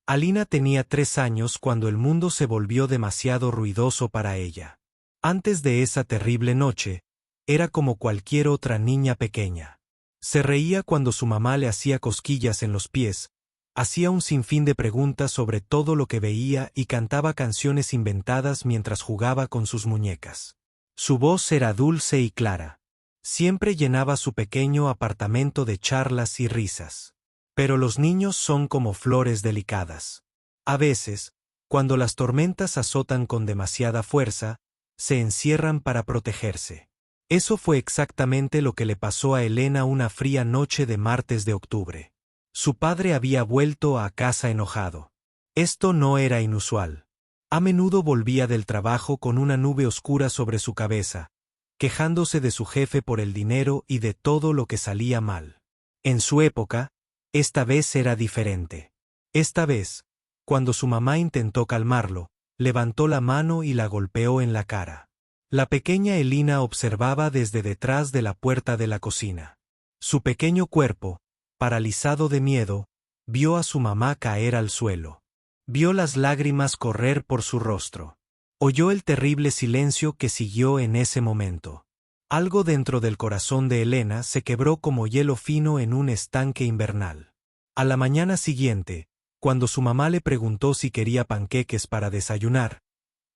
Alina tenía 3 años cuando el mundo se volvió demasiado ruidoso para ella. Antes de esa terrible noche, era como cualquier otra niña pequeña. Se reía cuando su mamá le hacía cosquillas en los pies, hacía un sinfín de preguntas sobre todo lo que veía y cantaba canciones inventadas mientras jugaba con sus muñecas. Su voz era dulce y clara. Siempre llenaba su pequeño apartamento de charlas y risas. Pero los niños son como flores delicadas. A veces, cuando las tormentas azotan con demasiada fuerza, se encierran para protegerse. Eso fue exactamente lo que le pasó a Elena una fría noche de martes de octubre. Su padre había vuelto a casa enojado. Esto no era inusual. A menudo volvía del trabajo con una nube oscura sobre su cabeza, quejándose de su jefe por el dinero y de todo lo que salía mal. En su época, esta vez era diferente. Esta vez, cuando su mamá intentó calmarlo, levantó la mano y la golpeó en la cara. La pequeña Elina observaba desde detrás de la puerta de la cocina. Su pequeño cuerpo, paralizado de miedo, vio a su mamá caer al suelo. Vio las lágrimas correr por su rostro. Oyó el terrible silencio que siguió en ese momento. Algo dentro del corazón de Elena se quebró como hielo fino en un estanque invernal. A la mañana siguiente, cuando su mamá le preguntó si quería panqueques para desayunar,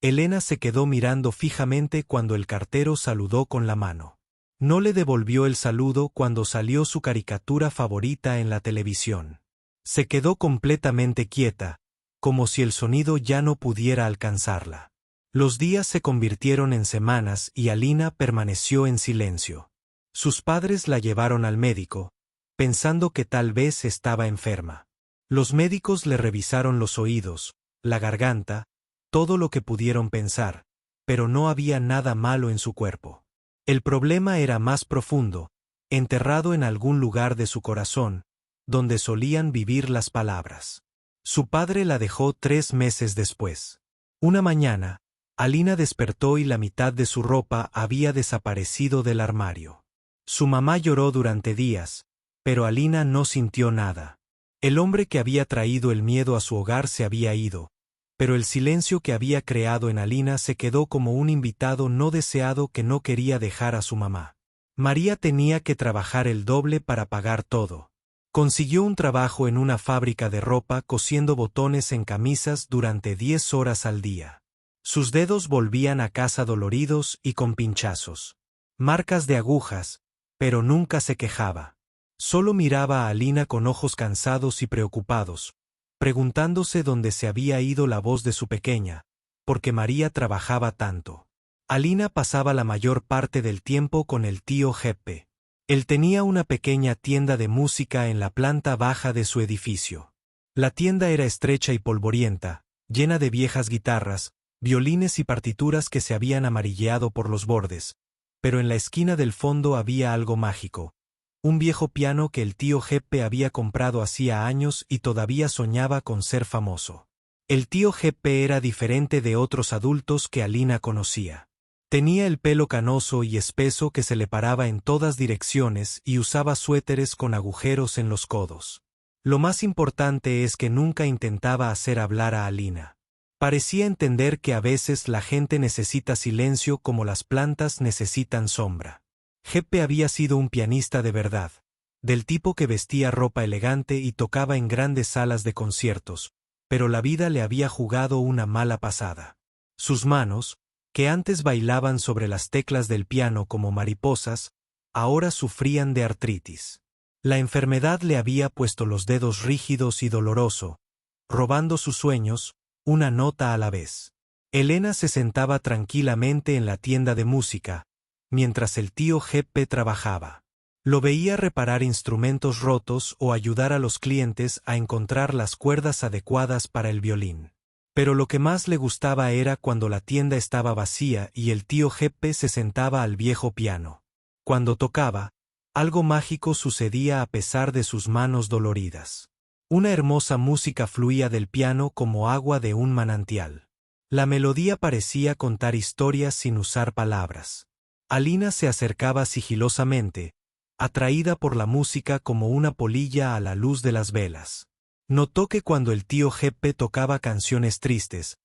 Elena se quedó mirando fijamente cuando el cartero saludó con la mano. No le devolvió el saludo cuando salió su caricatura favorita en la televisión. Se quedó completamente quieta, como si el sonido ya no pudiera alcanzarla. Los días se convirtieron en semanas y Alina permaneció en silencio. Sus padres la llevaron al médico, pensando que tal vez estaba enferma. Los médicos le revisaron los oídos, la garganta, todo lo que pudieron pensar, pero no había nada malo en su cuerpo. El problema era más profundo, enterrado en algún lugar de su corazón, donde solían vivir las palabras. Su padre la dejó 3 meses después. Una mañana, Alina despertó y la mitad de su ropa había desaparecido del armario. Su mamá lloró durante días, pero Alina no sintió nada. El hombre que había traído el miedo a su hogar se había ido, pero el silencio que había creado en Alina se quedó como un invitado no deseado que no quería dejar a su mamá. María tenía que trabajar el doble para pagar todo. Consiguió un trabajo en una fábrica de ropa cosiendo botones en camisas durante 10 horas al día. Sus dedos volvían a casa doloridos y con pinchazos. Marcas de agujas, pero nunca se quejaba. Solo miraba a Alina con ojos cansados y preocupados, preguntándose dónde se había ido la voz de su pequeña, porque María trabajaba tanto. Alina pasaba la mayor parte del tiempo con el tío Jeppe. Él tenía una pequeña tienda de música en la planta baja de su edificio. La tienda era estrecha y polvorienta, llena de viejas guitarras, violines y partituras que se habían amarilleado por los bordes, pero en la esquina del fondo había algo mágico. Un viejo piano que el tío Jeppe había comprado hacía años y todavía soñaba con ser famoso. El tío Jeppe era diferente de otros adultos que Alina conocía. Tenía el pelo canoso y espeso que se le paraba en todas direcciones y usaba suéteres con agujeros en los codos. Lo más importante es que nunca intentaba hacer hablar a Alina. Parecía entender que a veces la gente necesita silencio como las plantas necesitan sombra. Jeppe había sido un pianista de verdad, del tipo que vestía ropa elegante y tocaba en grandes salas de conciertos, pero la vida le había jugado una mala pasada. Sus manos, que antes bailaban sobre las teclas del piano como mariposas, ahora sufrían de artritis. La enfermedad le había puesto los dedos rígidos y doloroso, robando sus sueños, una nota a la vez. Elena se sentaba tranquilamente en la tienda de música, mientras el tío Jeppe trabajaba. Lo veía reparar instrumentos rotos o ayudar a los clientes a encontrar las cuerdas adecuadas para el violín. Pero lo que más le gustaba era cuando la tienda estaba vacía y el tío Jeppe se sentaba al viejo piano. Cuando tocaba, algo mágico sucedía a pesar de sus manos doloridas. Una hermosa música fluía del piano como agua de un manantial. La melodía parecía contar historias sin usar palabras. Alina se acercaba sigilosamente, atraída por la música como una polilla a la luz de las velas. Notó que cuando el tío Jeppe tocaba canciones tristes,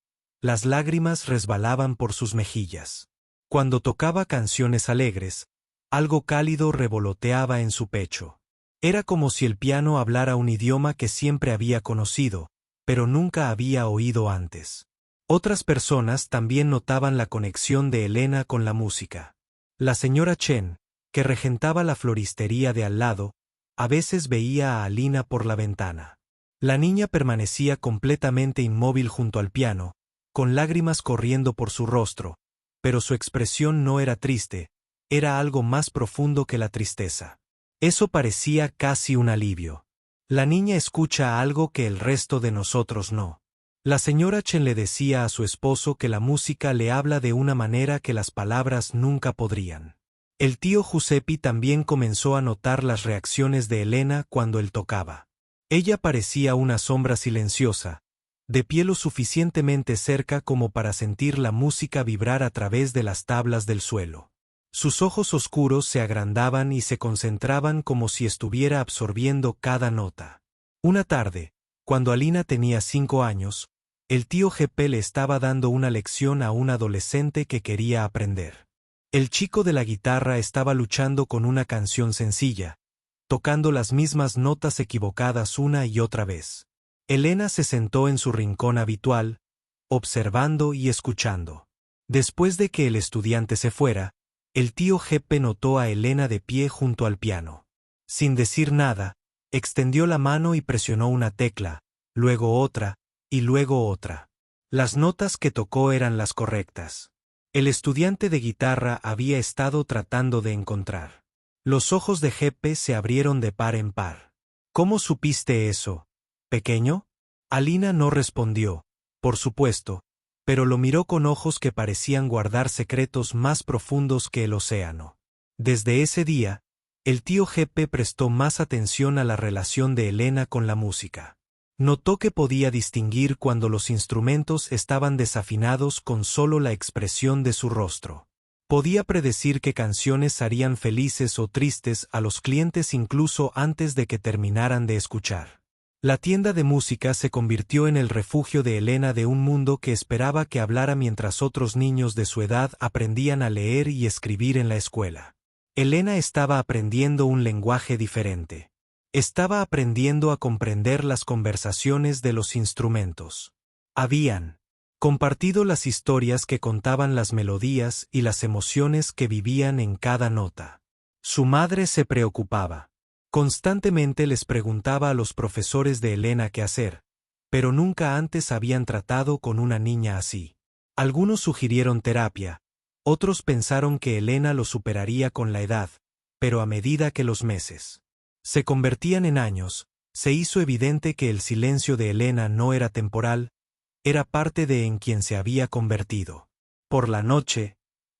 las lágrimas resbalaban por sus mejillas. Cuando tocaba canciones alegres, algo cálido revoloteaba en su pecho. Era como si el piano hablara un idioma que siempre había conocido, pero nunca había oído antes. Otras personas también notaban la conexión de Elena con la música. La señora Chen, que regentaba la floristería de al lado, a veces veía a Alina por la ventana. La niña permanecía completamente inmóvil junto al piano, con lágrimas corriendo por su rostro, pero su expresión no era triste, era algo más profundo que la tristeza. Eso parecía casi un alivio. La niña escucha algo que el resto de nosotros no. La señora Chen le decía a su esposo que la música le habla de una manera que las palabras nunca podrían. El tío Giuseppe también comenzó a notar las reacciones de Elena cuando él tocaba. Ella parecía una sombra silenciosa, de pie lo suficientemente cerca como para sentir la música vibrar a través de las tablas del suelo. Sus ojos oscuros se agrandaban y se concentraban como si estuviera absorbiendo cada nota. Una tarde, cuando Alina tenía 5 años, el tío Jeppe le estaba dando una lección a un adolescente que quería aprender. El chico de la guitarra estaba luchando con una canción sencilla, tocando las mismas notas equivocadas una y otra vez. Elena se sentó en su rincón habitual, observando y escuchando. Después de que el estudiante se fuera, el tío Jeppe notó a Elena de pie junto al piano. Sin decir nada, extendió la mano y presionó una tecla, luego otra, y luego otra. Las notas que tocó eran las correctas. El estudiante de guitarra había estado tratando de encontrar. Los ojos de Jeppe se abrieron de par en par. ¿Cómo supiste eso, pequeño? Alina no respondió, por supuesto, pero lo miró con ojos que parecían guardar secretos más profundos que el océano. Desde ese día, el tío Jeppe prestó más atención a la relación de Elena con la música. Notó que podía distinguir cuando los instrumentos estaban desafinados con solo la expresión de su rostro. Podía predecir qué canciones harían felices o tristes a los clientes incluso antes de que terminaran de escuchar. La tienda de música se convirtió en el refugio de Elena de un mundo que esperaba que hablara mientras otros niños de su edad aprendían a leer y escribir en la escuela. Elena estaba aprendiendo un lenguaje diferente. Estaba aprendiendo a comprender las conversaciones de los instrumentos. Habían compartido las historias que contaban las melodías y las emociones que vivían en cada nota. Su madre se preocupaba. Constantemente les preguntaba a los profesores de Elena qué hacer, pero nunca antes habían tratado con una niña así. Algunos sugirieron terapia, otros pensaron que Elena lo superaría con la edad, pero a medida que los meses se convertían en años, se hizo evidente que el silencio de Elena no era temporal, era parte de en quien se había convertido. Por la noche,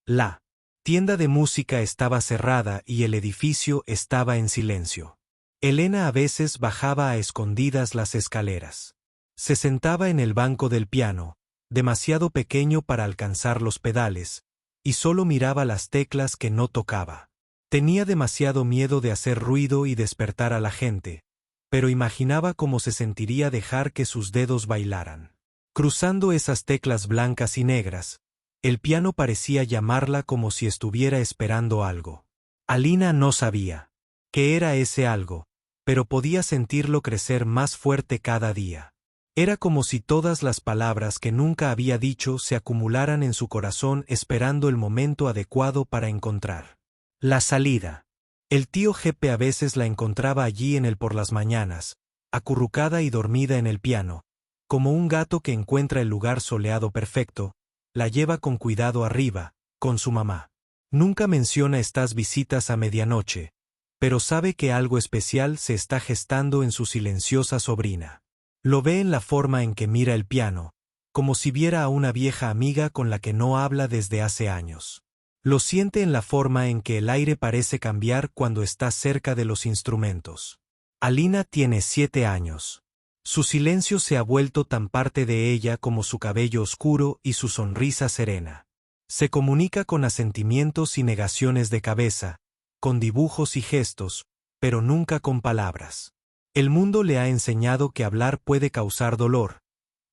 la tienda de música estaba cerrada y el edificio estaba en silencio. Elena a veces bajaba a escondidas las escaleras. Se sentaba en el banco del piano, demasiado pequeño para alcanzar los pedales, y solo miraba las teclas que no tocaba. Tenía demasiado miedo de hacer ruido y despertar a la gente, pero imaginaba cómo se sentiría dejar que sus dedos bailaran. Cruzando esas teclas blancas y negras, el piano parecía llamarla como si estuviera esperando algo. Alina no sabía qué era ese algo, pero podía sentirlo crecer más fuerte cada día. Era como si todas las palabras que nunca había dicho se acumularan en su corazón esperando el momento adecuado para encontrar la salida. El tío Jeppe a veces la encontraba allí en él por las mañanas, acurrucada y dormida en el piano, como un gato que encuentra el lugar soleado perfecto, la lleva con cuidado arriba, con su mamá. Nunca menciona estas visitas a medianoche, pero sabe que algo especial se está gestando en su silenciosa sobrina. Lo ve en la forma en que mira el piano, como si viera a una vieja amiga con la que no habla desde hace años. Lo siente en la forma en que el aire parece cambiar cuando está cerca de los instrumentos. Alina tiene 7 años. Su silencio se ha vuelto tan parte de ella como su cabello oscuro y su sonrisa serena. Se comunica con asentimientos y negaciones de cabeza, con dibujos y gestos, pero nunca con palabras. El mundo le ha enseñado que hablar puede causar dolor,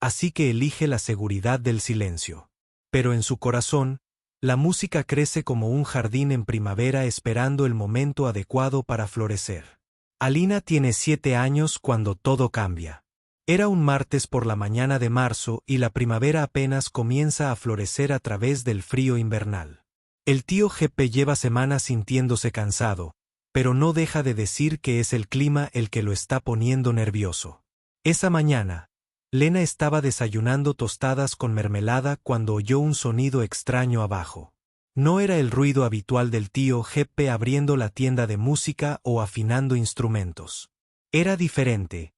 así que elige la seguridad del silencio. Pero en su corazón, la música crece como un jardín en primavera esperando el momento adecuado para florecer. Alina tiene 7 años cuando todo cambia. Era un martes por la mañana de marzo y la primavera apenas comienza a florecer a través del frío invernal. El tío Jeppe lleva semanas sintiéndose cansado, pero no deja de decir que es el clima el que lo está poniendo nervioso. Esa mañana, Lena estaba desayunando tostadas con mermelada cuando oyó un sonido extraño abajo. No era el ruido habitual del tío Jeppe abriendo la tienda de música o afinando instrumentos. Era diferente.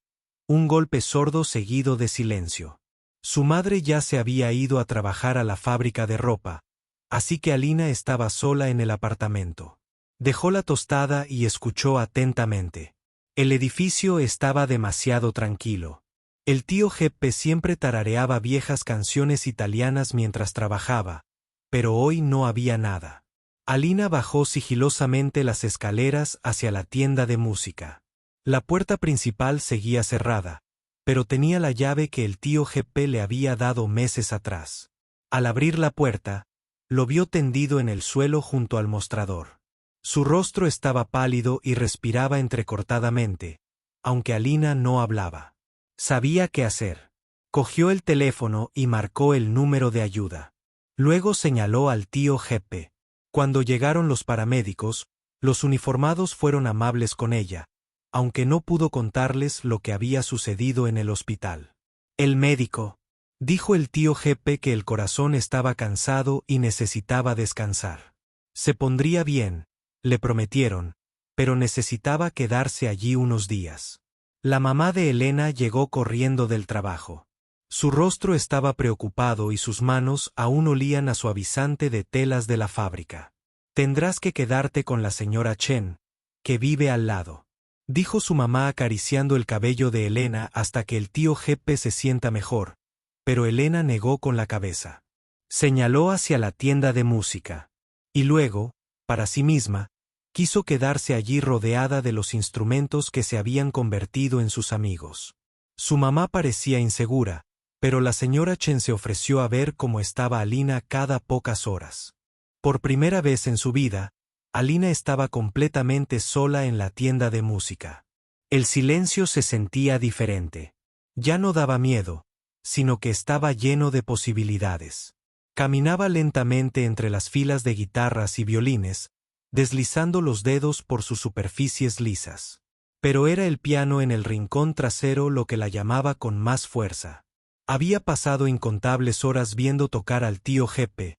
Un golpe sordo seguido de silencio. Su madre ya se había ido a trabajar a la fábrica de ropa, así que Alina estaba sola en el apartamento. Dejó la tostada y escuchó atentamente. El edificio estaba demasiado tranquilo. El tío Jeppe siempre tarareaba viejas canciones italianas mientras trabajaba, pero hoy no había nada. Alina bajó sigilosamente las escaleras hacia la tienda de música. La puerta principal seguía cerrada, pero tenía la llave que el tío Jeppe le había dado meses atrás. Al abrir la puerta, lo vio tendido en el suelo junto al mostrador. Su rostro estaba pálido y respiraba entrecortadamente, aunque Alina no hablaba. Sabía qué hacer. Cogió el teléfono y marcó el número de ayuda. Luego señaló al tío Jeppe. Cuando llegaron los paramédicos, los uniformados fueron amables con ella, aunque no pudo contarles lo que había sucedido en el hospital. El médico, dijo el tío Jeppe que el corazón estaba cansado y necesitaba descansar. Se pondría bien, le prometieron, pero necesitaba quedarse allí unos días. La mamá de Elena llegó corriendo del trabajo. Su rostro estaba preocupado y sus manos aún olían a suavizante de telas de la fábrica. Tendrás que quedarte con la señora Chen, que vive al lado, dijo su mamá acariciando el cabello de Elena hasta que el tío Jeppe se sienta mejor, pero Elena negó con la cabeza. Señaló hacia la tienda de música. Y luego, para sí misma, quiso quedarse allí rodeada de los instrumentos que se habían convertido en sus amigos. Su mamá parecía insegura, pero la señora Chen se ofreció a ver cómo estaba Alina cada pocas horas. Por primera vez en su vida, Alina estaba completamente sola en la tienda de música. El silencio se sentía diferente. Ya no daba miedo, sino que estaba lleno de posibilidades. Caminaba lentamente entre las filas de guitarras y violines, deslizando los dedos por sus superficies lisas. Pero era el piano en el rincón trasero lo que la llamaba con más fuerza. Había pasado incontables horas viendo tocar al tío Jeppe,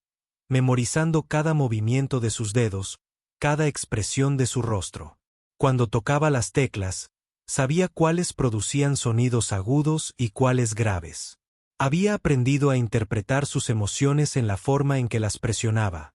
memorizando cada movimiento de sus dedos, cada expresión de su rostro. Cuando tocaba las teclas, sabía cuáles producían sonidos agudos y cuáles graves. Había aprendido a interpretar sus emociones en la forma en que las presionaba.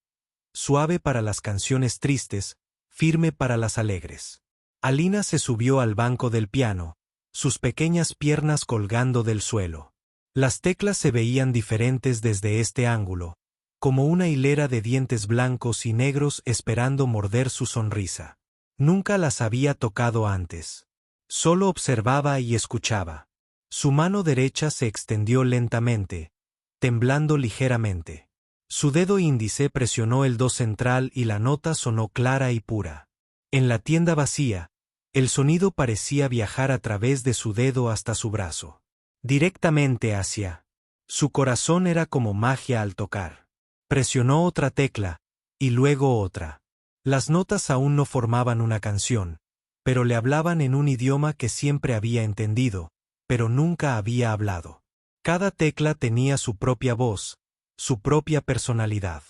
Suave para las canciones tristes, firme para las alegres. Alina se subió al banco del piano, sus pequeñas piernas colgando del suelo. Las teclas se veían diferentes desde este ángulo, como una hilera de dientes blancos y negros esperando morder su sonrisa. Nunca las había tocado antes. Solo observaba y escuchaba. Su mano derecha se extendió lentamente, temblando ligeramente. Su dedo índice presionó el do central y la nota sonó clara y pura. En la tienda vacía, el sonido parecía viajar a través de su dedo hasta su brazo. Directamente hacia. Su corazón era como magia al tocar. Presionó otra tecla, y luego otra. Las notas aún no formaban una canción, pero le hablaban en un idioma que siempre había entendido, pero nunca había hablado. Cada tecla tenía su propia voz, su propia personalidad.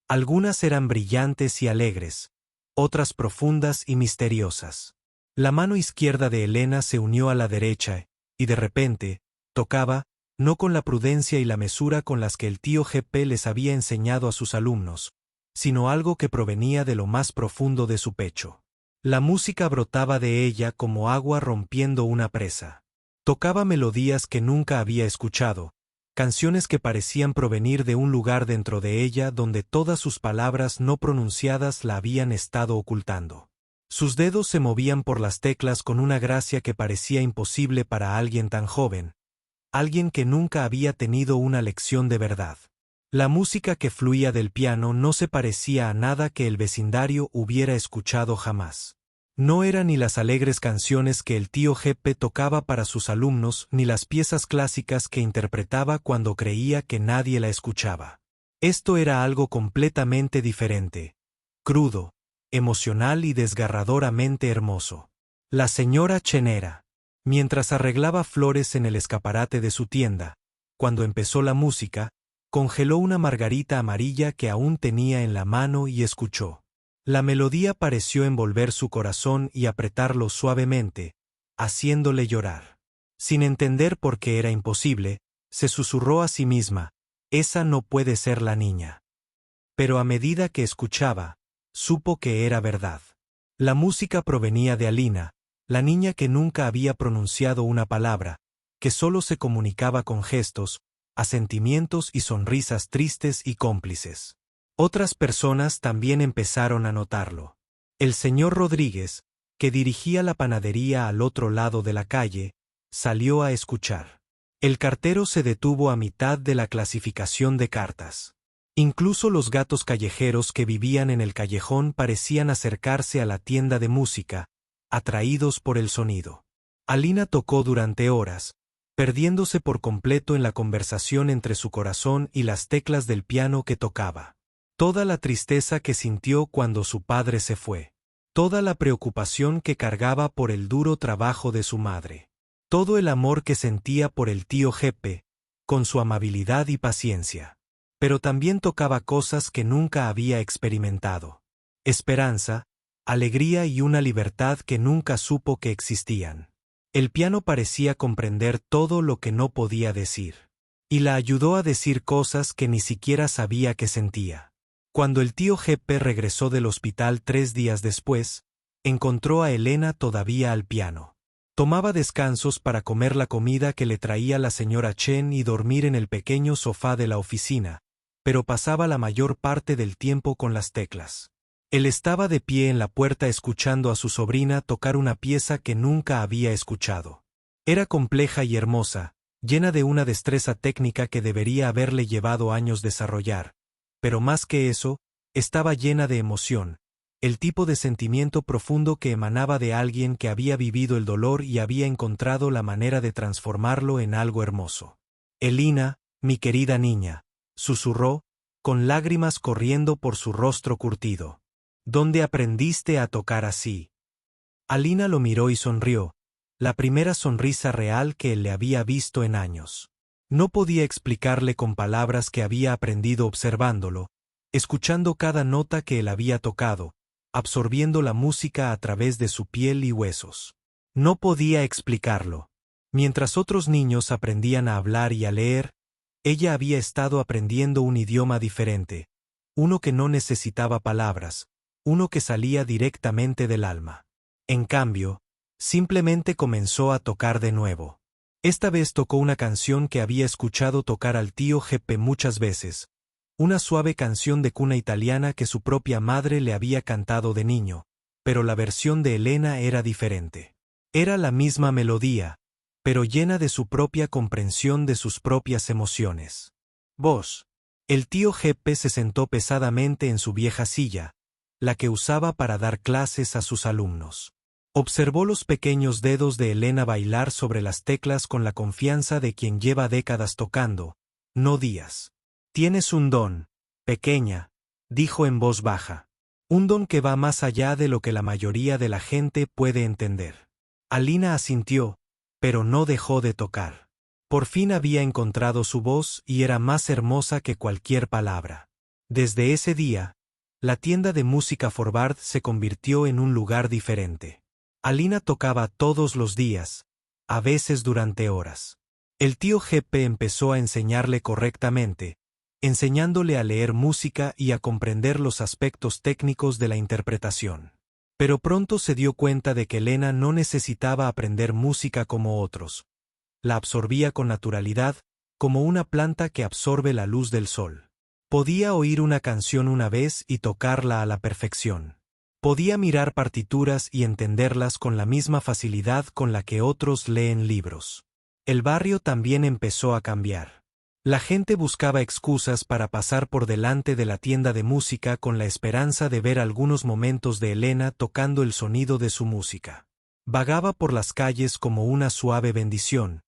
Algunas eran brillantes y alegres, otras profundas y misteriosas. La mano izquierda de Elena se unió a la derecha, y de repente, tocaba, no con la prudencia y la mesura con las que el tío Jeppe les había enseñado a sus alumnos, sino algo que provenía de lo más profundo de su pecho. La música brotaba de ella como agua rompiendo una presa. Tocaba melodías que nunca había escuchado, canciones que parecían provenir de un lugar dentro de ella donde todas sus palabras no pronunciadas la habían estado ocultando. Sus dedos se movían por las teclas con una gracia que parecía imposible para alguien tan joven, alguien que nunca había tenido una lección de verdad. La música que fluía del piano no se parecía a nada que el vecindario hubiera escuchado jamás. No eran ni las alegres canciones que el tío Jeppe tocaba para sus alumnos ni las piezas clásicas que interpretaba cuando creía que nadie la escuchaba. Esto era algo completamente diferente, crudo, emocional y desgarradoramente hermoso. La señora Chenera, mientras arreglaba flores en el escaparate de su tienda, cuando empezó la música, congeló una margarita amarilla que aún tenía en la mano y escuchó. La melodía pareció envolver su corazón y apretarlo suavemente, haciéndole llorar. Sin entender por qué era imposible, se susurró a sí misma, «Esa no puede ser la niña». Pero a medida que escuchaba, supo que era verdad. La música provenía de Alina, la niña que nunca había pronunciado una palabra, que solo se comunicaba con gestos, asentimientos y sonrisas tristes y cómplices. Otras personas también empezaron a notarlo. El señor Rodríguez, que dirigía la panadería al otro lado de la calle, salió a escuchar. El cartero se detuvo a mitad de la clasificación de cartas. Incluso los gatos callejeros que vivían en el callejón parecían acercarse a la tienda de música, atraídos por el sonido. Alina tocó durante horas, perdiéndose por completo en la conversación entre su corazón y las teclas del piano que tocaba. Toda la tristeza que sintió cuando su padre se fue. Toda la preocupación que cargaba por el duro trabajo de su madre. Todo el amor que sentía por el tío Jeppe, con su amabilidad y paciencia. Pero también tocaba cosas que nunca había experimentado. Esperanza, alegría y una libertad que nunca supo que existían. El piano parecía comprender todo lo que no podía decir. Y la ayudó a decir cosas que ni siquiera sabía que sentía. Cuando el tío Jeppe regresó del hospital 3 días después, encontró a Elena todavía al piano. Tomaba descansos para comer la comida que le traía la señora Chen y dormir en el pequeño sofá de la oficina, pero pasaba la mayor parte del tiempo con las teclas. Él estaba de pie en la puerta escuchando a su sobrina tocar una pieza que nunca había escuchado. Era compleja y hermosa, llena de una destreza técnica que debería haberle llevado años desarrollar, pero más que eso, estaba llena de emoción, el tipo de sentimiento profundo que emanaba de alguien que había vivido el dolor y había encontrado la manera de transformarlo en algo hermoso. «Elina, mi querida niña», susurró, con lágrimas corriendo por su rostro curtido. «¿Dónde aprendiste a tocar así?» Alina lo miró y sonrió, la primera sonrisa real que él le había visto en años. No podía explicarle con palabras que había aprendido observándolo, escuchando cada nota que él había tocado, absorbiendo la música a través de su piel y huesos. No podía explicarlo. Mientras otros niños aprendían a hablar y a leer, ella había estado aprendiendo un idioma diferente, uno que no necesitaba palabras, uno que salía directamente del alma. En cambio, simplemente comenzó a tocar de nuevo. Esta vez tocó una canción que había escuchado tocar al tío Jeppe muchas veces, una suave canción de cuna italiana que su propia madre le había cantado de niño, pero la versión de Elena era diferente. Era la misma melodía, pero llena de su propia comprensión de sus propias emociones. «Vos». El tío Jeppe se sentó pesadamente en su vieja silla, la que usaba para dar clases a sus alumnos. Observó los pequeños dedos de Elena bailar sobre las teclas con la confianza de quien lleva décadas tocando, no días. «Tienes un don, pequeña», dijo en voz baja. «Un don que va más allá de lo que la mayoría de la gente puede entender». Alina asintió, pero no dejó de tocar. Por fin había encontrado su voz y era más hermosa que cualquier palabra. Desde ese día, la tienda de música Forbard se convirtió en un lugar diferente. Alina tocaba todos los días, a veces durante horas. El tío Jeppe empezó a enseñarle correctamente, enseñándole a leer música y a comprender los aspectos técnicos de la interpretación. Pero pronto se dio cuenta de que Elena no necesitaba aprender música como otros. La absorbía con naturalidad, como una planta que absorbe la luz del sol. Podía oír una canción una vez y tocarla a la perfección. Podía mirar partituras y entenderlas con la misma facilidad con la que otros leen libros. El barrio también empezó a cambiar. La gente buscaba excusas para pasar por delante de la tienda de música con la esperanza de ver algunos momentos de Elena tocando el sonido de su música. Vagaba por las calles como una suave bendición,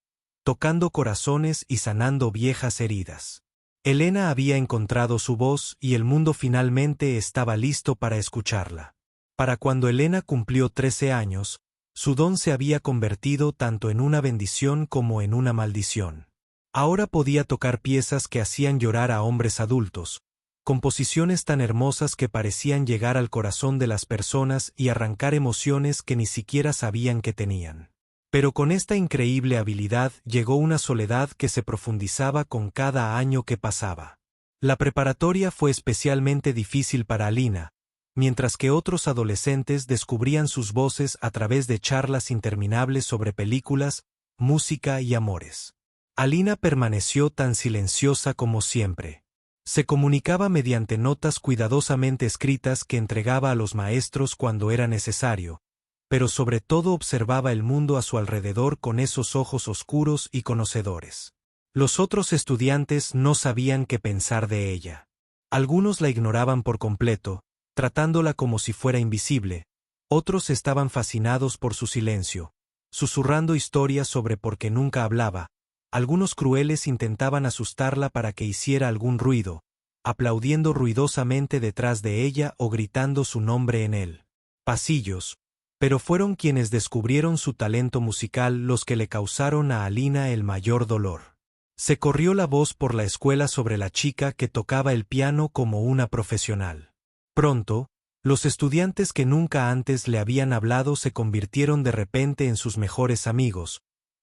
tocando corazones y sanando viejas heridas. Elena había encontrado su voz y el mundo finalmente estaba listo para escucharla. Para cuando Elena cumplió 13 años, su don se había convertido tanto en una bendición como en una maldición. Ahora podía tocar piezas que hacían llorar a hombres adultos, composiciones tan hermosas que parecían llegar al corazón de las personas y arrancar emociones que ni siquiera sabían que tenían. Pero con esta increíble habilidad llegó una soledad que se profundizaba con cada año que pasaba. La preparatoria fue especialmente difícil para Alina, mientras que otros adolescentes descubrían sus voces a través de charlas interminables sobre películas, música y amores. Alina permaneció tan silenciosa como siempre. Se comunicaba mediante notas cuidadosamente escritas que entregaba a los maestros cuando era necesario, pero sobre todo observaba el mundo a su alrededor con esos ojos oscuros y conocedores. Los otros estudiantes no sabían qué pensar de ella. Algunos la ignoraban por completo, tratándola como si fuera invisible, otros estaban fascinados por su silencio, susurrando historias sobre por qué nunca hablaba, algunos crueles intentaban asustarla para que hiciera algún ruido, aplaudiendo ruidosamente detrás de ella o gritando su nombre en el pasillos, pero fueron quienes descubrieron su talento musical los que le causaron a Alina el mayor dolor. Se corrió la voz por la escuela sobre la chica que tocaba el piano como una profesional. Pronto, los estudiantes que nunca antes le habían hablado se convirtieron de repente en sus mejores amigos,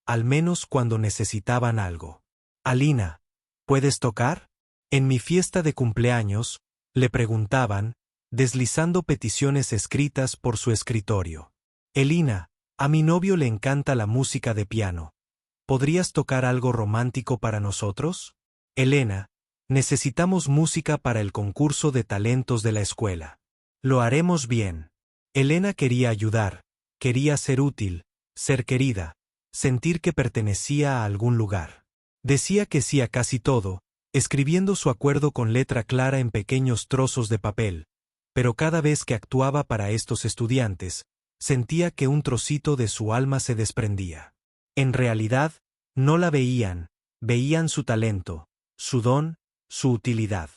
al menos cuando necesitaban algo. Alina, ¿puedes tocar? En mi fiesta de cumpleaños, le preguntaban, deslizando peticiones escritas por su escritorio. Elina, a mi novio le encanta la música de piano. ¿Podrías tocar algo romántico para nosotros? Elena, necesitamos música para el concurso de talentos de la escuela. Lo haremos bien. Elena quería ayudar, quería ser útil, ser querida, sentir que pertenecía a algún lugar. Decía que sí a casi todo, escribiendo su acuerdo con letra clara en pequeños trozos de papel, pero cada vez que actuaba para estos estudiantes, sentía que un trocito de su alma se desprendía. En realidad, no la veían, veían su talento, su don, su utilidad.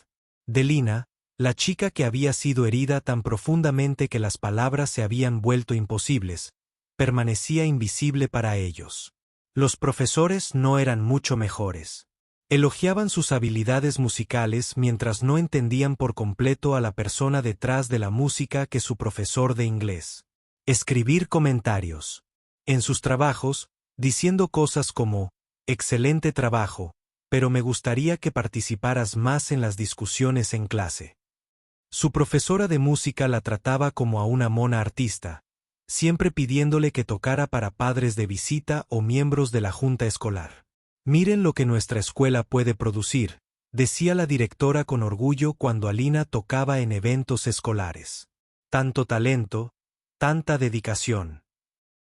Delina, la chica que había sido herida tan profundamente que las palabras se habían vuelto imposibles, permanecía invisible para ellos. Los profesores no eran mucho mejores. Elogiaban sus habilidades musicales mientras no entendían por completo a la persona detrás de la música que su profesor de inglés. Escribir comentarios. En sus trabajos, diciendo cosas como, excelente trabajo, pero me gustaría que participaras más en las discusiones en clase. Su profesora de música la trataba como a una mona artista, siempre pidiéndole que tocara para padres de visita o miembros de la junta escolar. Miren lo que nuestra escuela puede producir, decía la directora con orgullo cuando Alina tocaba en eventos escolares. Tanto talento, tanta dedicación.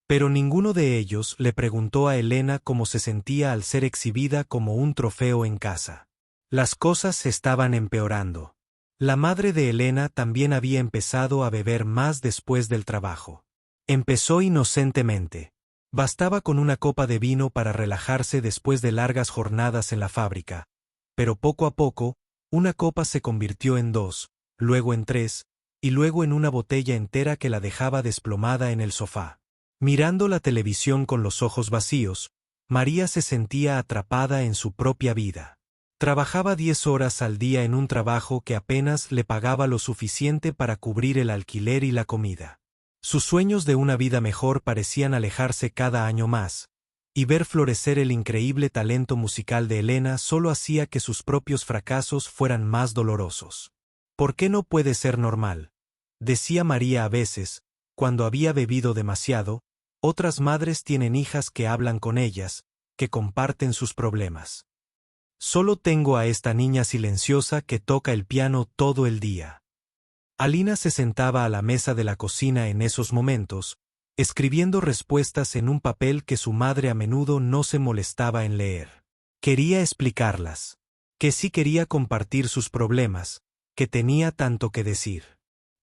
Pero ninguno de ellos le preguntó a Elena cómo se sentía al ser exhibida como un trofeo en casa. Las cosas estaban empeorando. La madre de Elena también había empezado a beber más después del trabajo. Empezó inocentemente. Bastaba con una copa de vino para relajarse después de largas jornadas en la fábrica. Pero poco a poco, una copa se convirtió en 2, luego en 3, y luego en una botella entera que la dejaba desplomada en el sofá. Mirando la televisión con los ojos vacíos, María se sentía atrapada en su propia vida. Trabajaba 10 horas al día en un trabajo que apenas le pagaba lo suficiente para cubrir el alquiler y la comida. Sus sueños de una vida mejor parecían alejarse cada año más, y ver florecer el increíble talento musical de Elena solo hacía que sus propios fracasos fueran más dolorosos. ¿Por qué no puede ser normal?, decía María a veces, cuando había bebido demasiado. Otras madres tienen hijas que hablan con ellas, que comparten sus problemas. Solo tengo a esta niña silenciosa que toca el piano todo el día. Alina se sentaba a la mesa de la cocina en esos momentos, escribiendo respuestas en un papel que su madre a menudo no se molestaba en leer. Quería explicarlas. Que sí quería compartir sus problemas, que tenía tanto que decir.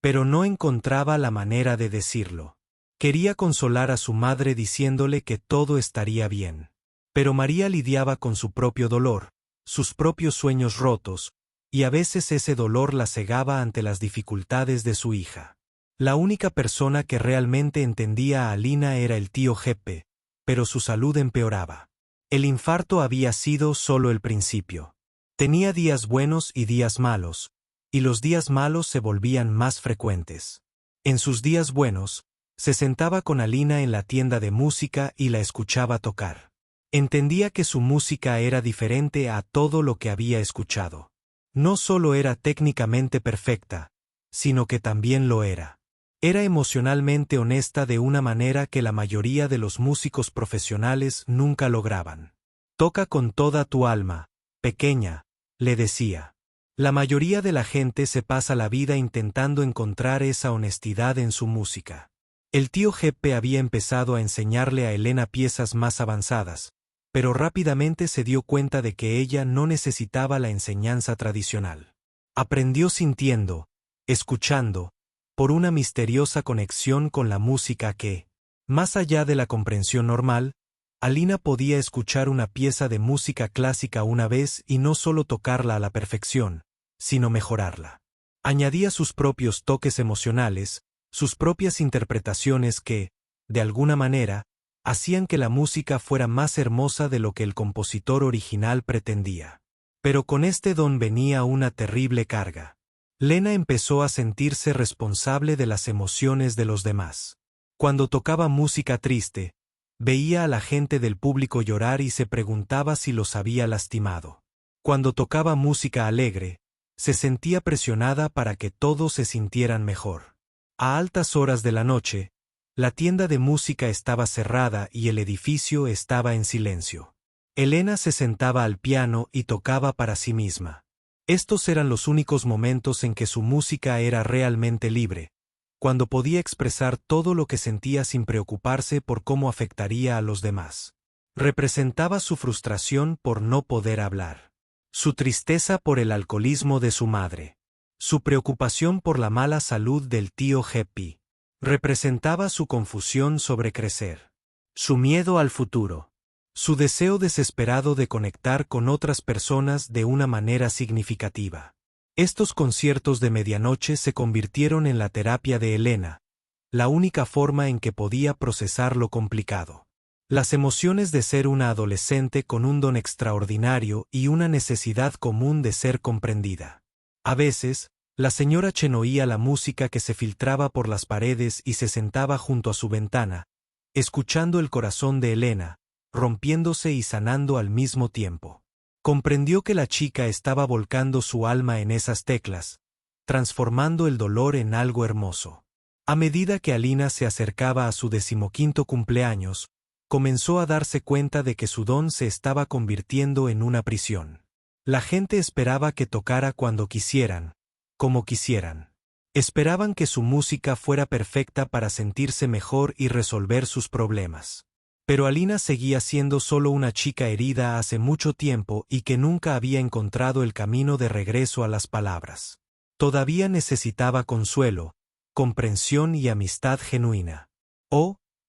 Pero no encontraba la manera de decirlo. Quería consolar a su madre diciéndole que todo estaría bien. Pero María lidiaba con su propio dolor, sus propios sueños rotos, y a veces ese dolor la cegaba ante las dificultades de su hija. La única persona que realmente entendía a Alina era el tío Jeppe, pero su salud empeoraba. El infarto había sido solo el principio. Tenía días buenos y días malos, y los días malos se volvían más frecuentes. En sus días buenos, se sentaba con Alina en la tienda de música y la escuchaba tocar. Entendía que su música era diferente a todo lo que había escuchado. No solo era técnicamente perfecta, sino que también lo era. Era emocionalmente honesta de una manera que la mayoría de los músicos profesionales nunca lograban. Toca con toda tu alma, pequeña, le decía. La mayoría de la gente se pasa la vida intentando encontrar esa honestidad en su música. El tío Jeppe había empezado a enseñarle a Elena piezas más avanzadas, pero rápidamente se dio cuenta de que ella no necesitaba la enseñanza tradicional. Aprendió sintiendo, escuchando, por una misteriosa conexión con la música que, más allá de la comprensión normal, Alina podía escuchar una pieza de música clásica una vez y no solo tocarla a la perfección, sino mejorarla. Añadía sus propios toques emocionales, sus propias interpretaciones que, de alguna manera, hacían que la música fuera más hermosa de lo que el compositor original pretendía. Pero con este don venía una terrible carga. Lena empezó a sentirse responsable de las emociones de los demás. Cuando tocaba música triste, veía a la gente del público llorar y se preguntaba si los había lastimado. Cuando tocaba música alegre, se sentía presionada para que todos se sintieran mejor. A altas horas de la noche, la tienda de música estaba cerrada y el edificio estaba en silencio. Elena se sentaba al piano y tocaba para sí misma. Estos eran los únicos momentos en que su música era realmente libre, cuando podía expresar todo lo que sentía sin preocuparse por cómo afectaría a los demás. Representaba su frustración por no poder hablar, su tristeza por el alcoholismo de su madre, su preocupación por la mala salud del tío Jeppe. Representaba su confusión sobre crecer, su miedo al futuro, su deseo desesperado de conectar con otras personas de una manera significativa. Estos conciertos de medianoche se convirtieron en la terapia de Elena, la única forma en que podía procesar lo complicado. Las emociones de ser una adolescente con un don extraordinario y una necesidad común de ser comprendida. A veces, la señora Chen oía la música que se filtraba por las paredes y se sentaba junto a su ventana, escuchando el corazón de Elena, rompiéndose y sanando al mismo tiempo. Comprendió que la chica estaba volcando su alma en esas teclas, transformando el dolor en algo hermoso. A medida que Alina se acercaba a su 15º cumpleaños, comenzó a darse cuenta de que su don se estaba convirtiendo en una prisión. La gente esperaba que tocara cuando quisieran, como quisieran. Esperaban que su música fuera perfecta para sentirse mejor y resolver sus problemas. Pero Alina seguía siendo solo una chica herida hace mucho tiempo y que nunca había encontrado el camino de regreso a las palabras. Todavía necesitaba consuelo, comprensión y amistad genuina.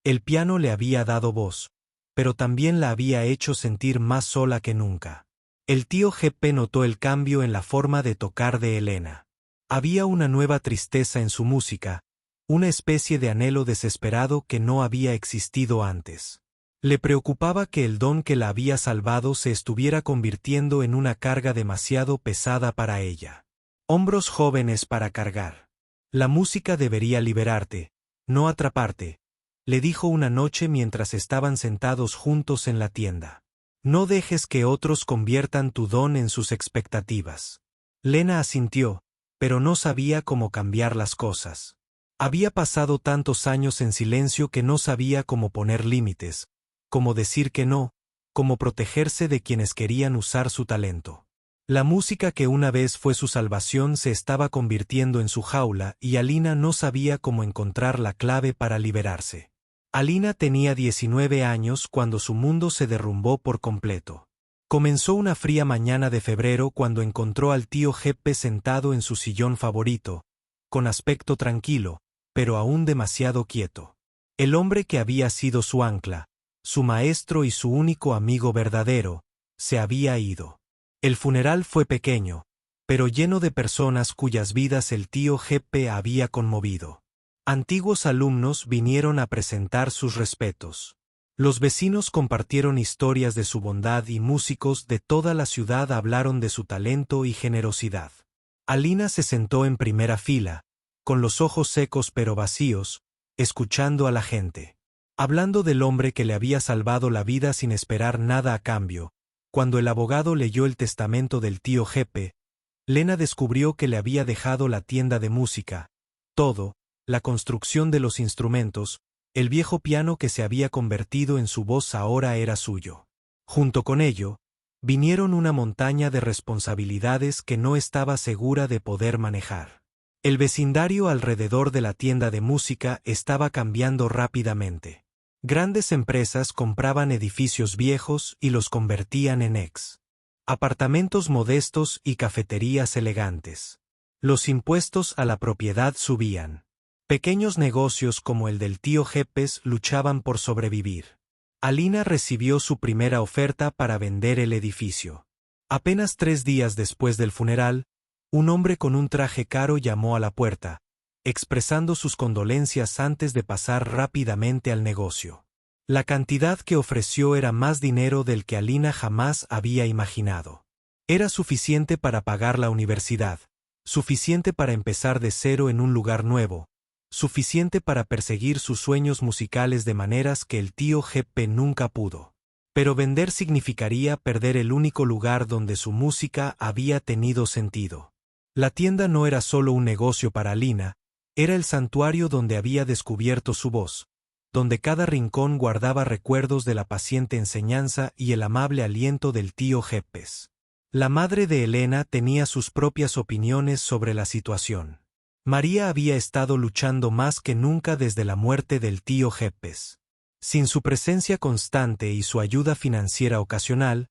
El piano le había dado voz, pero también la había hecho sentir más sola que nunca. El tío Jeppe notó el cambio en la forma de tocar de Elena. Había una nueva tristeza en su música, una especie de anhelo desesperado que no había existido antes. Le preocupaba que el don que la había salvado se estuviera convirtiendo en una carga demasiado pesada para ella. Hombros jóvenes para cargar. La música debería liberarte, no atraparte, le dijo una noche mientras estaban sentados juntos en la tienda. No dejes que otros conviertan tu don en sus expectativas. Lena asintió, pero no sabía cómo cambiar las cosas. Había pasado tantos años en silencio que no sabía cómo poner límites, cómo decir que no, cómo protegerse de quienes querían usar su talento. La música que una vez fue su salvación se estaba convirtiendo en su jaula y Alina no sabía cómo encontrar la clave para liberarse. Alina tenía 19 años cuando su mundo se derrumbó por completo. Comenzó una fría mañana de febrero cuando encontró al tío Jeppe sentado en su sillón favorito, con aspecto tranquilo, pero aún demasiado quieto. El hombre que había sido su ancla, su maestro y su único amigo verdadero, se había ido. El funeral fue pequeño, pero lleno de personas cuyas vidas el tío Jeppe había conmovido. Antiguos alumnos vinieron a presentar sus respetos. Los vecinos compartieron historias de su bondad y músicos de toda la ciudad hablaron de su talento y generosidad. Alina se sentó en primera fila, con los ojos secos pero vacíos, escuchando a la gente. Hablando del hombre que le había salvado la vida sin esperar nada a cambio. Cuando el abogado leyó el testamento del tío Jeppe, Lena descubrió que le había dejado la tienda de música, todo, la construcción de los instrumentos, el viejo piano que se había convertido en su voz ahora era suyo. Junto con ello, vinieron una montaña de responsabilidades que no estaba segura de poder manejar. El vecindario alrededor de la tienda de música estaba cambiando rápidamente. Grandes empresas compraban edificios viejos y los convertían en apartamentos modestos y cafeterías elegantes. Los impuestos a la propiedad subían. Pequeños negocios como el del tío Jeppes luchaban por sobrevivir. Alina recibió su primera oferta para vender el edificio. Apenas 3 días después del funeral, un hombre con un traje caro llamó a la puerta, expresando sus condolencias antes de pasar rápidamente al negocio. La cantidad que ofreció era más dinero del que Alina jamás había imaginado. Era suficiente para pagar la universidad, suficiente para empezar de cero en un lugar nuevo, suficiente para perseguir sus sueños musicales de maneras que el tío Jeppe nunca pudo. Pero vender significaría perder el único lugar donde su música había tenido sentido. La tienda no era solo un negocio para Alina, era el santuario donde había descubierto su voz, donde cada rincón guardaba recuerdos de la paciente enseñanza y el amable aliento del tío Jeppes. La madre de Elena tenía sus propias opiniones sobre la situación. María había estado luchando más que nunca desde la muerte del tío Jeppes. Sin su presencia constante y su ayuda financiera ocasional,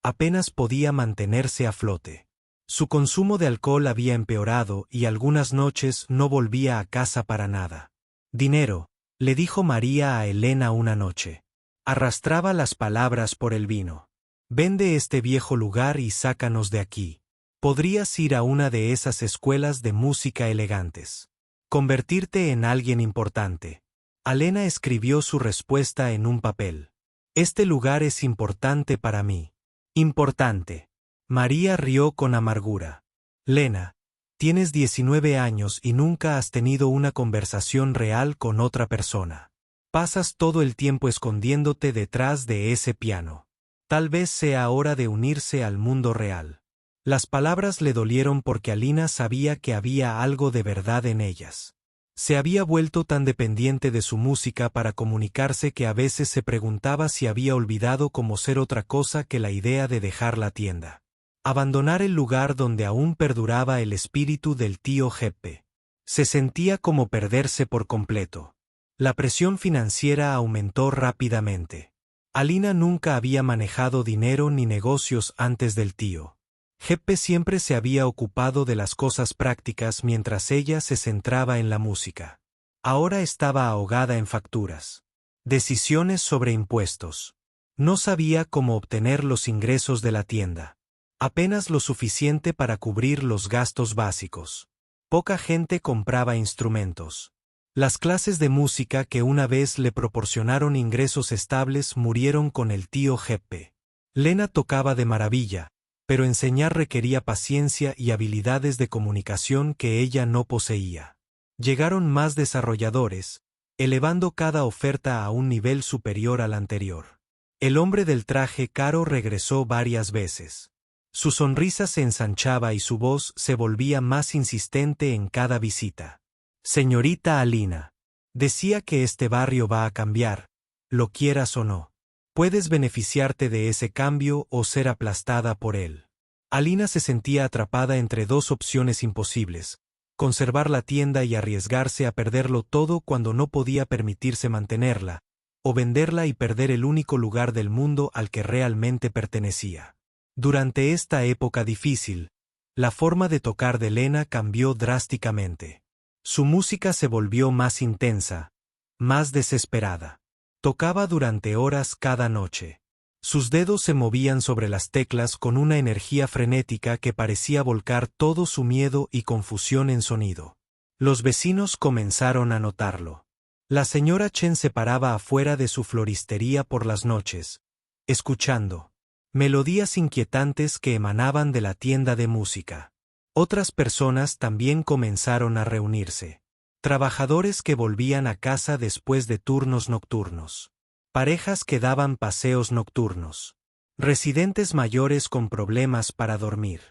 apenas podía mantenerse a flote. Su consumo de alcohol había empeorado y algunas noches no volvía a casa para nada. Dinero, le dijo María a Elena una noche. Arrastraba las palabras por el vino. Vende este viejo lugar y sácanos de aquí. Podrías ir a una de esas escuelas de música elegantes. Convertirte en alguien importante. Elena escribió su respuesta en un papel. Este lugar es importante para mí. Importante. María rió con amargura. Lena, tienes 19 años y nunca has tenido una conversación real con otra persona. Pasas todo el tiempo escondiéndote detrás de ese piano. Tal vez sea hora de unirse al mundo real. Las palabras le dolieron porque Alina sabía que había algo de verdad en ellas. Se había vuelto tan dependiente de su música para comunicarse que a veces se preguntaba si había olvidado cómo ser otra cosa que la idea de dejar la tienda. Abandonar el lugar donde aún perduraba el espíritu del tío Jeppe. Se sentía como perderse por completo. La presión financiera aumentó rápidamente. Alina nunca había manejado dinero ni negocios antes del tío. Jeppe siempre se había ocupado de las cosas prácticas mientras ella se centraba en la música. Ahora estaba ahogada en facturas. Decisiones sobre impuestos. No sabía cómo obtener los ingresos de la tienda. Apenas lo suficiente para cubrir los gastos básicos. Poca gente compraba instrumentos. Las clases de música que una vez le proporcionaron ingresos estables murieron con el tío Jeppe. Lena tocaba de maravilla, pero enseñar requería paciencia y habilidades de comunicación que ella no poseía. Llegaron más desarrolladores, elevando cada oferta a un nivel superior al anterior. El hombre del traje caro regresó varias veces. Su sonrisa se ensanchaba y su voz se volvía más insistente en cada visita. Señorita Alina, decía que este barrio va a cambiar, lo quieras o no. Puedes beneficiarte de ese cambio o ser aplastada por él. Alina se sentía atrapada entre dos opciones imposibles: conservar la tienda y arriesgarse a perderlo todo cuando no podía permitirse mantenerla, o venderla y perder el único lugar del mundo al que realmente pertenecía. Durante esta época difícil, la forma de tocar de Lena cambió drásticamente. Su música se volvió más intensa, más desesperada. Tocaba durante horas cada noche. Sus dedos se movían sobre las teclas con una energía frenética que parecía volcar todo su miedo y confusión en sonido. Los vecinos comenzaron a notarlo. La señora Chen se paraba afuera de su floristería por las noches, escuchando melodías inquietantes que emanaban de la tienda de música. Otras personas también comenzaron a reunirse. Trabajadores que volvían a casa después de turnos nocturnos. Parejas que daban paseos nocturnos. Residentes mayores con problemas para dormir.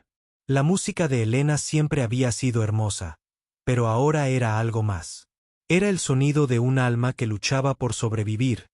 La música de Elena siempre había sido hermosa, pero ahora era algo más. Era el sonido de un alma que luchaba por sobrevivir,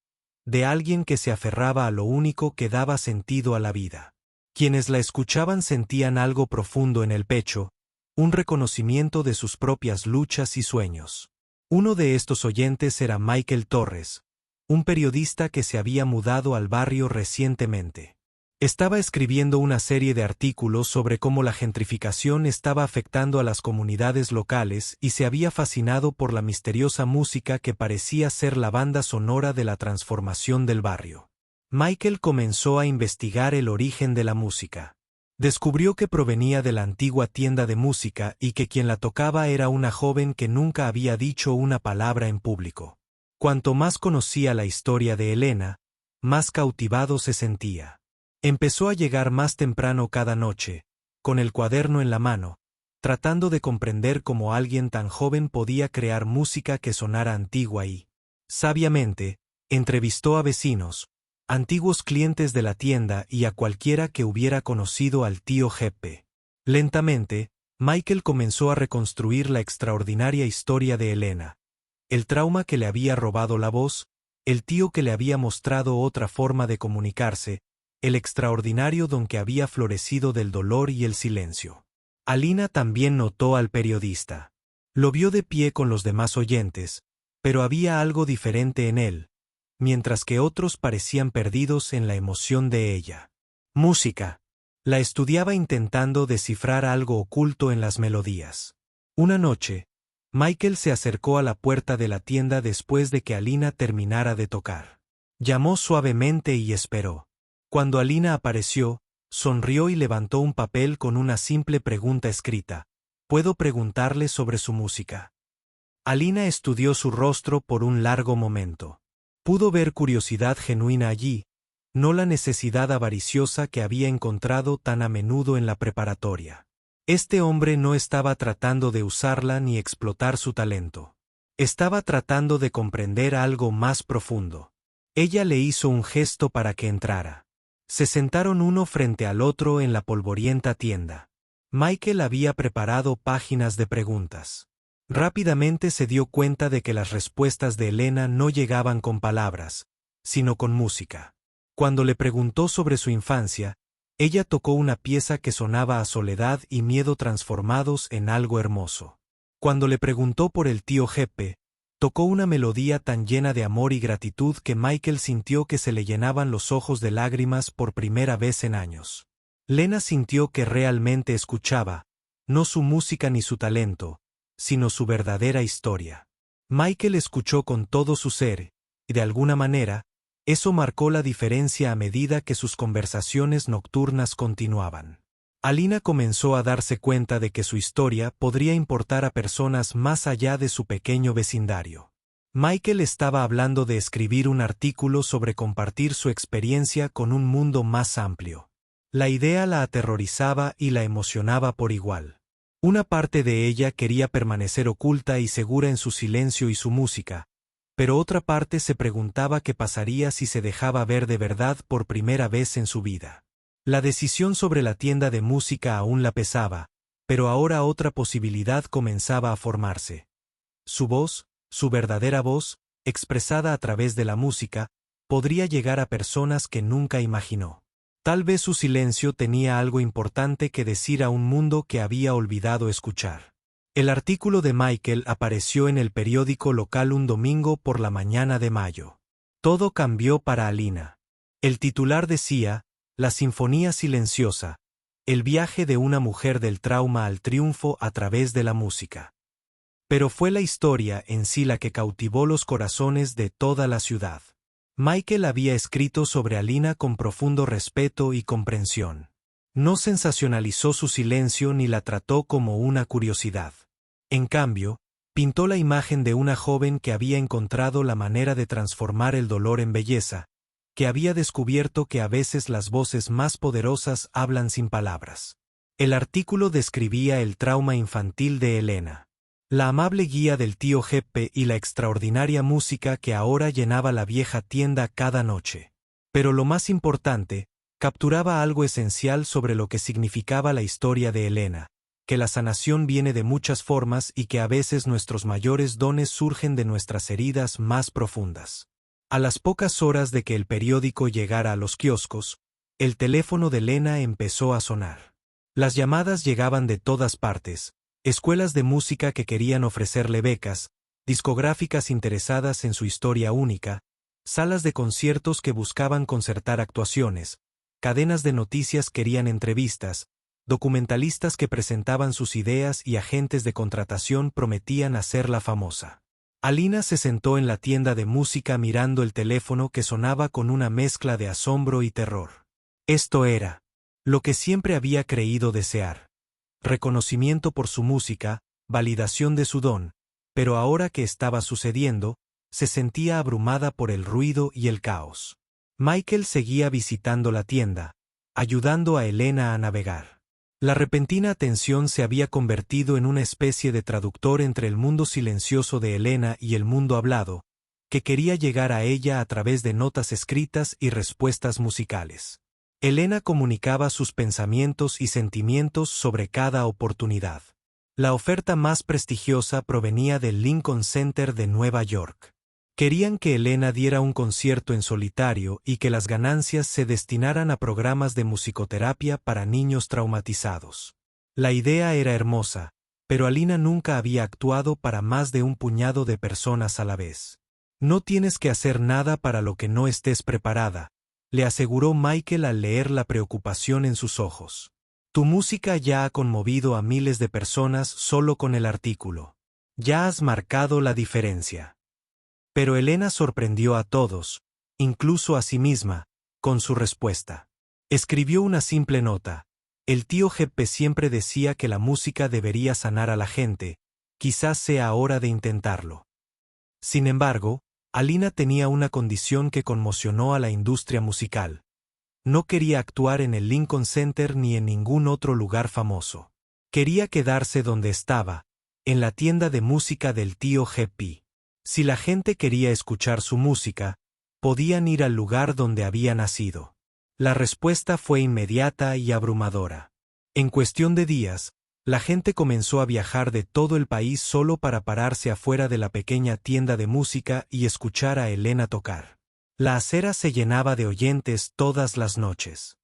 de alguien que se aferraba a lo único que daba sentido a la vida. Quienes la escuchaban sentían algo profundo en el pecho, un reconocimiento de sus propias luchas y sueños. Uno de estos oyentes era Michael Torres, un periodista que se había mudado al barrio recientemente. Estaba escribiendo una serie de artículos sobre cómo la gentrificación estaba afectando a las comunidades locales y se había fascinado por la misteriosa música que parecía ser la banda sonora de la transformación del barrio. Michael comenzó a investigar el origen de la música. Descubrió que provenía de la antigua tienda de música y que quien la tocaba era una joven que nunca había dicho una palabra en público. Cuanto más conocía la historia de Elena, más cautivado se sentía. Empezó a llegar más temprano cada noche, con el cuaderno en la mano, tratando de comprender cómo alguien tan joven podía crear música que sonara antigua y, sabiamente, entrevistó a vecinos, antiguos clientes de la tienda y a cualquiera que hubiera conocido al tío Jeppe. Lentamente, Michael comenzó a reconstruir la extraordinaria historia de Elena. El trauma que le había robado la voz, el tío que le había mostrado otra forma de comunicarse, el extraordinario don que había florecido del dolor y el silencio. Alina también notó al periodista. Lo vio de pie con los demás oyentes, pero había algo diferente en él, mientras que otros parecían perdidos en la emoción de ella. Música. La estudiaba intentando descifrar algo oculto en las melodías. Una noche, Michael se acercó a la puerta de la tienda después de que Alina terminara de tocar. Llamó suavemente y esperó. Cuando Alina apareció, sonrió y levantó un papel con una simple pregunta escrita: ¿puedo preguntarle sobre su música? Alina estudió su rostro por un largo momento. Pudo ver curiosidad genuina allí, no la necesidad avariciosa que había encontrado tan a menudo en la preparatoria. Este hombre no estaba tratando de usarla ni explotar su talento. Estaba tratando de comprender algo más profundo. Ella le hizo un gesto para que entrara. Se sentaron uno frente al otro en la polvorienta tienda. Michael había preparado páginas de preguntas. Rápidamente se dio cuenta de que las respuestas de Elena no llegaban con palabras, sino con música. Cuando le preguntó sobre su infancia, ella tocó una pieza que sonaba a soledad y miedo transformados en algo hermoso. Cuando le preguntó por el tío Jeppe, tocó una melodía tan llena de amor y gratitud que Michael sintió que se le llenaban los ojos de lágrimas por primera vez en años. Lena sintió que realmente escuchaba, no su música ni su talento, sino su verdadera historia. Michael escuchó con todo su ser, y de alguna manera, eso marcó la diferencia a medida que sus conversaciones nocturnas continuaban. Alina comenzó a darse cuenta de que su historia podría importar a personas más allá de su pequeño vecindario. Michael estaba hablando de escribir un artículo sobre compartir su experiencia con un mundo más amplio. La idea la aterrorizaba y la emocionaba por igual. Una parte de ella quería permanecer oculta y segura en su silencio y su música, pero otra parte se preguntaba qué pasaría si se dejaba ver de verdad por primera vez en su vida. La decisión sobre la tienda de música aún la pesaba, pero ahora otra posibilidad comenzaba a formarse. Su voz, su verdadera voz, expresada a través de la música, podría llegar a personas que nunca imaginó. Tal vez su silencio tenía algo importante que decir a un mundo que había olvidado escuchar. El artículo de Michael apareció en el periódico local un domingo por la mañana de mayo. Todo cambió para Alina. El titular decía, La Sinfonía Silenciosa, el viaje de una mujer del trauma al triunfo a través de la música. Pero fue la historia en sí la que cautivó los corazones de toda la ciudad. Michael había escrito sobre Alina con profundo respeto y comprensión. No sensacionalizó su silencio ni la trató como una curiosidad. En cambio, pintó la imagen de una joven que había encontrado la manera de transformar el dolor en belleza, que había descubierto que a veces las voces más poderosas hablan sin palabras. El artículo describía el trauma infantil de Elena, la amable guía del tío Jeppe y la extraordinaria música que ahora llenaba la vieja tienda cada noche. Pero lo más importante, capturaba algo esencial sobre lo que significaba la historia de Elena, que la sanación viene de muchas formas y que a veces nuestros mayores dones surgen de nuestras heridas más profundas. A las pocas horas de que el periódico llegara a los kioscos, el teléfono de Elena empezó a sonar. Las llamadas llegaban de todas partes, escuelas de música que querían ofrecerle becas, discográficas interesadas en su historia única, salas de conciertos que buscaban concertar actuaciones, cadenas de noticias querían entrevistas, documentalistas que presentaban sus ideas y agentes de contratación prometían hacerla famosa. Alina se sentó en la tienda de música mirando el teléfono que sonaba con una mezcla de asombro y terror. Esto era lo que siempre había creído desear. Reconocimiento por su música, validación de su don, pero ahora que estaba sucediendo, se sentía abrumada por el ruido y el caos. Michael seguía visitando la tienda, ayudando a Elena a navegar. La repentina tensión se había convertido en una especie de traductor entre el mundo silencioso de Elena y el mundo hablado, que quería llegar a ella a través de notas escritas y respuestas musicales. Elena comunicaba sus pensamientos y sentimientos sobre cada oportunidad. La oferta más prestigiosa provenía del Lincoln Center de Nueva York. Querían que Elena diera un concierto en solitario y que las ganancias se destinaran a programas de musicoterapia para niños traumatizados. La idea era hermosa, pero Alina nunca había actuado para más de un puñado de personas a la vez. No tienes que hacer nada para lo que no estés preparada, le aseguró Michael al leer la preocupación en sus ojos. Tu música ya ha conmovido a miles de personas solo con el artículo. Ya has marcado la diferencia. Pero Elena sorprendió a todos, incluso a sí misma, con su respuesta. Escribió una simple nota. El tío Jeppe siempre decía que la música debería sanar a la gente, quizás sea hora de intentarlo. Sin embargo, Alina tenía una condición que conmocionó a la industria musical. No quería actuar en el Lincoln Center ni en ningún otro lugar famoso. Quería quedarse donde estaba, en la tienda de música del tío Jeppe. Si la gente quería escuchar su música, podían ir al lugar donde había nacido. La respuesta fue inmediata y abrumadora. En cuestión de días, la gente comenzó a viajar de todo el país solo para pararse afuera de la pequeña tienda de música y escuchar a Elena tocar. La acera se llenaba de oyentes todas las noches.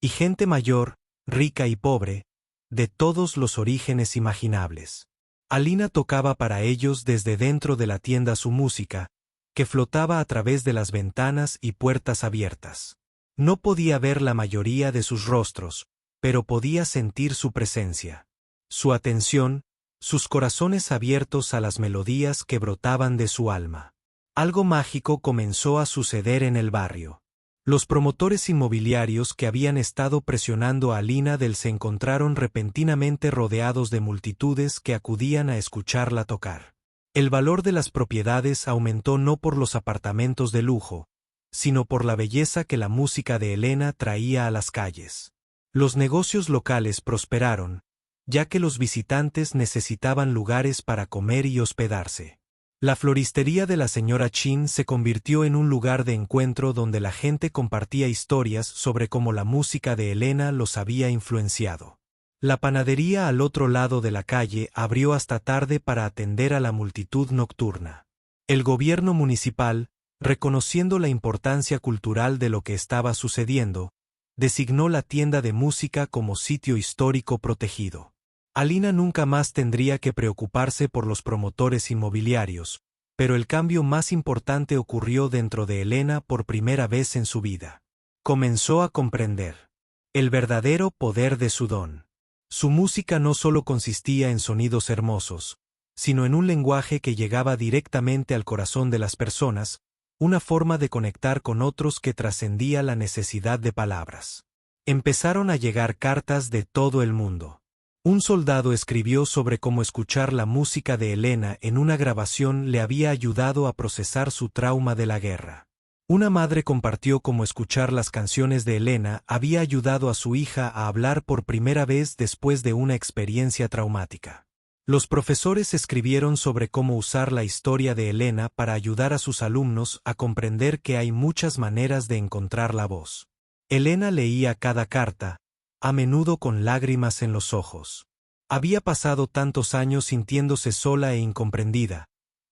Y gente mayor, rica y pobre, de todos los orígenes imaginables. Alina tocaba para ellos desde dentro de la tienda su música, que flotaba a través de las ventanas y puertas abiertas. No podía ver la mayoría de sus rostros, pero podía sentir su presencia, su atención, sus corazones abiertos a las melodías que brotaban de su alma. Algo mágico comenzó a suceder en el barrio. Los promotores inmobiliarios que habían estado presionando a Alina se encontraron repentinamente rodeados de multitudes que acudían a escucharla tocar. El valor de las propiedades aumentó no por los apartamentos de lujo, sino por la belleza que la música de Elena traía a las calles. Los negocios locales prosperaron, ya que los visitantes necesitaban lugares para comer y hospedarse. La floristería de la señora Chin se convirtió en un lugar de encuentro donde la gente compartía historias sobre cómo la música de Elena los había influenciado. La panadería al otro lado de la calle abrió hasta tarde para atender a la multitud nocturna. El gobierno municipal, reconociendo la importancia cultural de lo que estaba sucediendo, designó la tienda de música como sitio histórico protegido. Alina nunca más tendría que preocuparse por los promotores inmobiliarios, pero el cambio más importante ocurrió dentro de Elena por primera vez en su vida. Comenzó a comprender el verdadero poder de su don. Su música no solo consistía en sonidos hermosos, sino en un lenguaje que llegaba directamente al corazón de las personas, una forma de conectar con otros que trascendía la necesidad de palabras. Empezaron a llegar cartas de todo el mundo. Un soldado escribió sobre cómo escuchar la música de Elena en una grabación le había ayudado a procesar su trauma de la guerra. Una madre compartió cómo escuchar las canciones de Elena había ayudado a su hija a hablar por primera vez después de una experiencia traumática. Los profesores escribieron sobre cómo usar la historia de Elena para ayudar a sus alumnos a comprender que hay muchas maneras de encontrar la voz. Elena leía cada carta, a menudo con lágrimas en los ojos. Había pasado tantos años sintiéndose sola e incomprendida,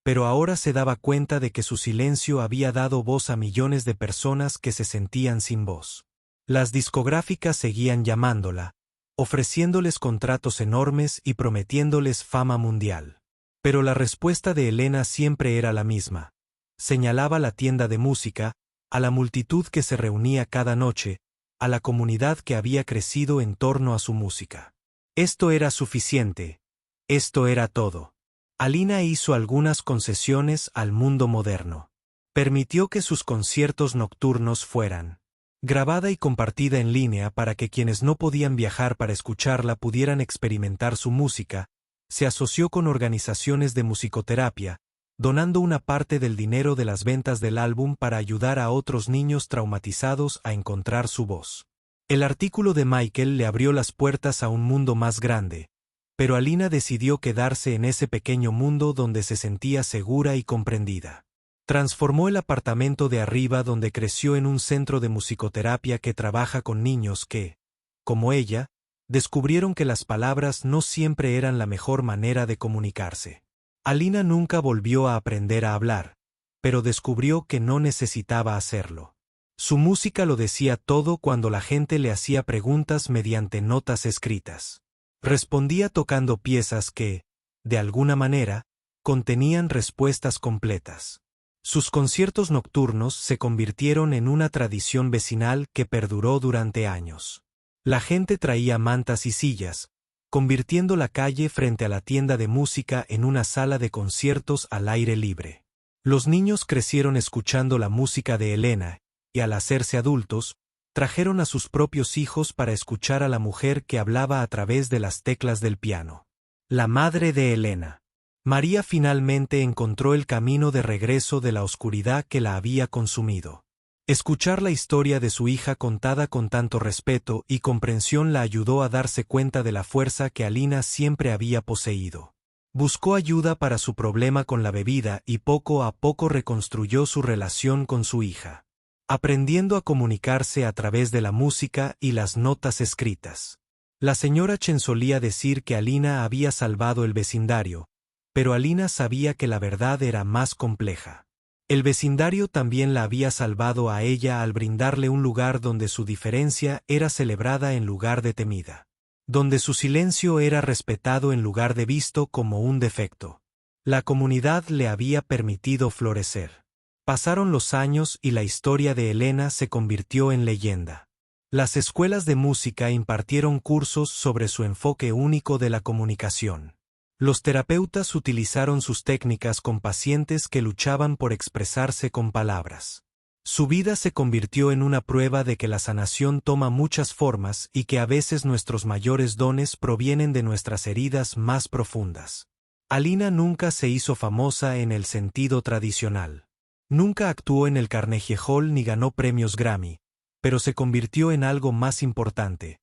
pero ahora se daba cuenta de que su silencio había dado voz a millones de personas que se sentían sin voz. Las discográficas seguían llamándola, ofreciéndoles contratos enormes y prometiéndoles fama mundial. Pero la respuesta de Elena siempre era la misma. Señalaba la tienda de música, a la multitud que se reunía cada noche, a la comunidad que había crecido en torno a su música. Esto era suficiente. Esto era todo. Alina hizo algunas concesiones al mundo moderno. Permitió que sus conciertos nocturnos fueran grabada y compartida en línea para que quienes no podían viajar para escucharla pudieran experimentar su música. Se asoció con organizaciones de musicoterapia, donando una parte del dinero de las ventas del álbum para ayudar a otros niños traumatizados a encontrar su voz. El artículo de Michael le abrió las puertas a un mundo más grande, pero Alina decidió quedarse en ese pequeño mundo donde se sentía segura y comprendida. Transformó el apartamento de arriba donde creció en un centro de musicoterapia que trabaja con niños que, como ella, descubrieron que las palabras no siempre eran la mejor manera de comunicarse. Alina nunca volvió a aprender a hablar, pero descubrió que no necesitaba hacerlo. Su música lo decía todo cuando la gente le hacía preguntas mediante notas escritas. Respondía tocando piezas que, de alguna manera, contenían respuestas completas. Sus conciertos nocturnos se convirtieron en una tradición vecinal que perduró durante años. La gente traía mantas y sillas, convirtiendo la calle frente a la tienda de música en una sala de conciertos al aire libre. Los niños crecieron escuchando la música de Elena, y al hacerse adultos, trajeron a sus propios hijos para escuchar a la mujer que hablaba a través de las teclas del piano. La madre de Elena. María finalmente encontró el camino de regreso de la oscuridad que la había consumido. Escuchar la historia de su hija contada con tanto respeto y comprensión la ayudó a darse cuenta de la fuerza que Alina siempre había poseído. Buscó ayuda para su problema con la bebida y poco a poco reconstruyó su relación con su hija, aprendiendo a comunicarse a través de la música y las notas escritas. La señora Chen solía decir que Alina había salvado el vecindario, pero Alina sabía que la verdad era más compleja. El vecindario también la había salvado a ella al brindarle un lugar donde su diferencia era celebrada en lugar de temida, donde su silencio era respetado en lugar de visto como un defecto. La comunidad le había permitido florecer. Pasaron los años y la historia de Elena se convirtió en leyenda. Las escuelas de música impartieron cursos sobre su enfoque único de la comunicación. Los terapeutas utilizaron sus técnicas con pacientes que luchaban por expresarse con palabras. Su vida se convirtió en una prueba de que la sanación toma muchas formas y que a veces nuestros mayores dones provienen de nuestras heridas más profundas. Alina nunca se hizo famosa en el sentido tradicional. Nunca actuó en el Carnegie Hall ni ganó premios Grammy, pero se convirtió en algo más importante.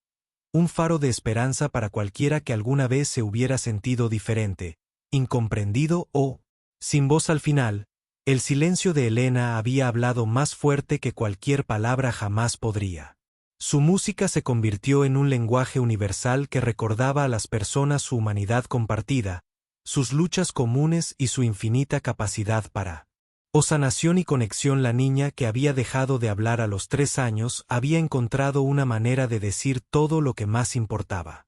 Un faro de esperanza para cualquiera que alguna vez se hubiera sentido diferente, incomprendido o sin voz al final. El silencio de Elena había hablado más fuerte que cualquier palabra jamás podría. Su música se convirtió en un lenguaje universal que recordaba a las personas su humanidad compartida, sus luchas comunes y su infinita capacidad para O sanación y conexión. La niña que había dejado de hablar a los 3 años había encontrado una manera de decir todo lo que más importaba.